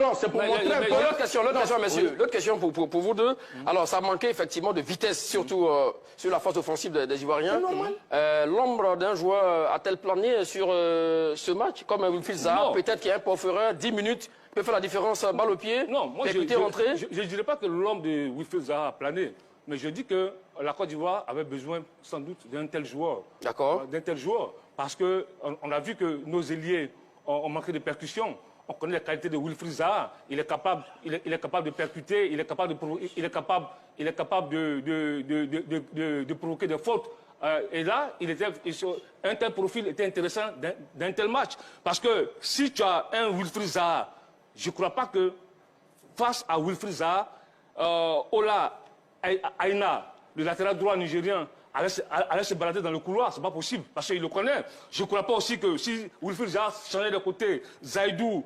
Non, c'est pour montrer un peu... L'autre question, messieurs. Oui. L'autre question pour vous deux. Alors, ça manquait effectivement de vitesse, surtout sur la phase offensive des Ivoiriens. L'ombre d'un joueur a-t-elle plané sur ce match, comme Wilfried Zaha, peut-être qu'il y a un porfeur, 10 minutes, peut faire la différence, balle au pied, non, moi, je ne dirais pas que l'ombre de Wilfried Zaha a plané. Mais je dis que la Côte d'Ivoire avait besoin sans doute d'un tel joueur. D'accord. D'un tel joueur. Parce qu'on a vu que nos ailiers ont manqué de percussion. On connaît les qualités de Wilfried Zaha. Il est capable de percuter, il est capable de provoquer des fautes. Et là, un tel profil était intéressant d'un tel match. Parce que si tu as un Wilfried Zaha, je ne crois pas que face à Wilfried Zaha, Ola Aina, le latéral droit nigérien, allait se balader dans le couloir, c'est pas possible, parce qu'il le connaît. Je ne crois pas aussi que si Wilfried Zaha changeait de côté, Zaïdou,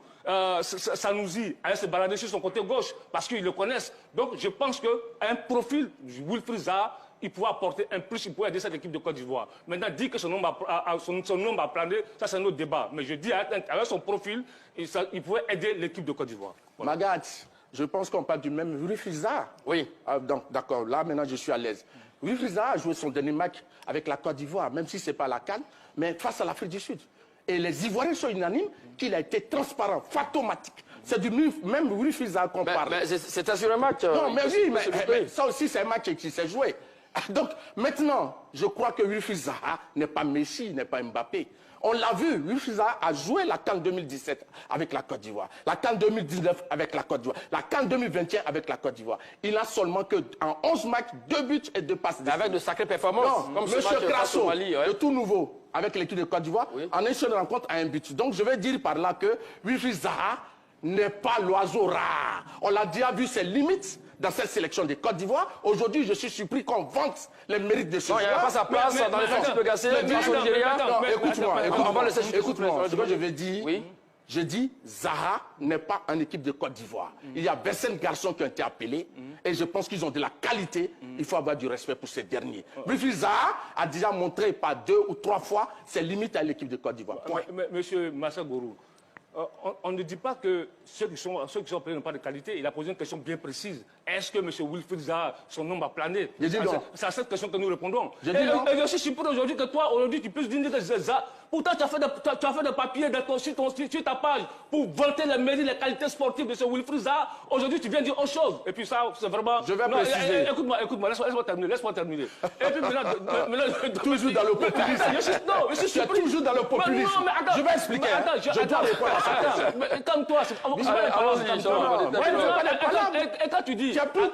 Sanoussi allait se balader sur son côté gauche, parce qu'ils le connaissent. Donc je pense qu'un profil Wilfried Zaha, il pouvait apporter un plus, il pouvait aider cette équipe de Côte d'Ivoire. Maintenant, dire que son nombre a plané, ça c'est un autre débat. Mais je dis, avec son profil, il pouvait aider l'équipe de Côte d'Ivoire. Voilà. Magat, je pense qu'on parle du même Wilfried Zaha. Oui. D'accord, là maintenant je suis à l'aise. Wilfried Zaha a joué son dernier match avec la Côte d'Ivoire, même si ce n'est pas la CAN, mais face à l'Afrique du Sud. Et les Ivoiriens sont unanimes qu'il a été transparent, fantomatique. C'est du même Wilfried Zaha qu'on parle. Mais c'était sur un match. Non, mais oui, mais ça aussi c'est un match qui s'est joué. Donc maintenant, je crois que Wilfried Zaha n'est pas Messi, n'est pas Mbappé. On l'a vu, Wilfried Zaha a joué la CAN 2017 avec la Côte d'Ivoire, la CAN 2019 avec la Côte d'Ivoire, la CAN 2021 avec la Côte d'Ivoire. Il a seulement que en 11 matchs, 2 buts et 2 passes. Avec de sacrées performances. Non, comme Monsieur ce match Crasso, Mali, le tout nouveau, avec l'équipe de Côte d'Ivoire, en une seule rencontre à un but. Donc je vais dire par là que Wilfried Zaha n'est pas l'oiseau rare. On l'a déjà vu ses limites dans cette sélection de Côte d'Ivoire. Aujourd'hui, je suis surpris qu'on vante les mérites de ce joueur. Non, il n'y a pas sa place dans les forces de Gassé, face au Nigeria. Écoute-moi, ce que je vais dire. Oui. Je dis, Zaha n'est pas en équipe de Côte d'Ivoire. Il y a 25 garçons qui ont été appelés et je pense qu'ils ont de la qualité. Il faut avoir du respect pour ces derniers. Wilfried Zaha a déjà montré par 2 ou 3 fois ses limites à l'équipe de Côte d'Ivoire. Monsieur Massa Gourou, on ne dit pas que ceux qui sont appelés n'ont pas de qualité. Il a posé une question bien précise. Est-ce que M. Wilfried Zaha, son nom a plané? C'est à cette question que nous répondons. Et je suis surpris aujourd'hui que toi, aujourd'hui, tu peux dire que Zaha. Pourtant, tu as fait des papiers sur ta page pour vanter les mérites, les qualités sportives de ce Wilfried Zaha. Aujourd'hui, tu viens dire autre chose. Et puis ça, c'est vraiment... Je vais préciser. Écoute-moi, laisse-moi terminer. Et puis maintenant... Toujours dans le populisme. Non, je suis surpris. Toujours dans le populisme. Je vais expliquer. Je dois répondre à ça. Calme-toi. Et quand tu dis... Tu as plus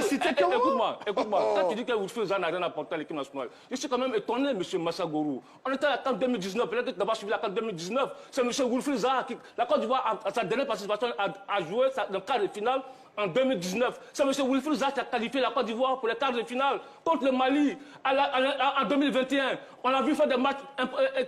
cité que moi. Écoute-moi. Quand tu dis que Wilfried Zaha n'a rien apporté à l'équipe nationale, je suis quand même étonné, M. Massa Gourou. On était à la CAN 2019. Peut-être que tu n'as pas suivi la CAN 2019. C'est M. Wilfried Zaha qui... La Côte d'Ivoire, à sa dernière participation, a joué le quart de finale en 2019. C'est M. Wilfried Zaha qui a qualifié la Côte d'Ivoire pour les quarts de finale contre le Mali en 2021. On a vu faire des matchs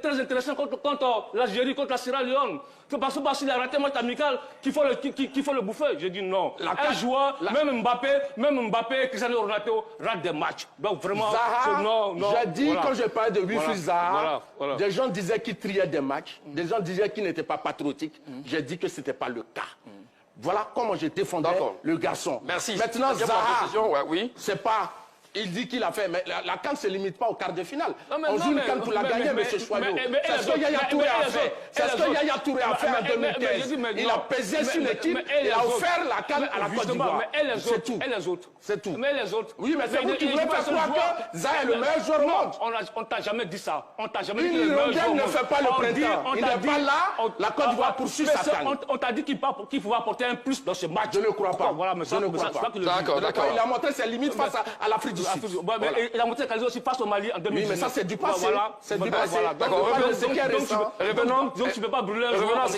très intéressants contre l'Algérie, contre la Sierra Leone. C'est parce qu'il a raté un match amical qu'il faut le bouffer. J'ai dit non. Un joueur, même Mbappé, Cristiano Ronaldo ratent des matchs. Donc vraiment, Zaha, non. J'ai dit quand je parlais de Wilfried Zaha, des gens disaient qu'il triait des matchs, des gens disaient qu'il n'était pas patriotique. J'ai dit que ce n'était pas le cas. Voilà comment je défendais le garçon. Merci. Maintenant, Zaha, c'est pas... Il dit qu'il a fait, mais la CAN ne se limite pas au quart de finale. On joue une CAN pour la gagner, M. Choyot. C'est ce que Yaya Touré a fait. C'est ce que Yaya Touré a fait en 2015. Il a pesé sur l'équipe, il a offert la CAN à la Côte d'Ivoire. C'est tout. Et les autres? C'est tout. Mais les autres? Oui, mais c'est vous qui voulez faire croire que Zaha est le meilleur joueur au monde. On t'a jamais dit ça. On t'a jamais dit que le Une meilleur joueur au ne monde. fait pas le printemps. Il n'est pas là, la Côte d'Ivoire poursuit sa CAN. On t'a dit qu'il pouvait apporter un plus dans ce match. Je ne crois pas. Je ne crois pas. D'accord. Il a montré ses limites face à l'Afrique du Sud. Il a montré qu'elle aussi face au Mali en 2019. Oui, mais ça, c'est du passé. C'est du passé. D'accord. Donc, donc tu ne peux pas brûler un joueur.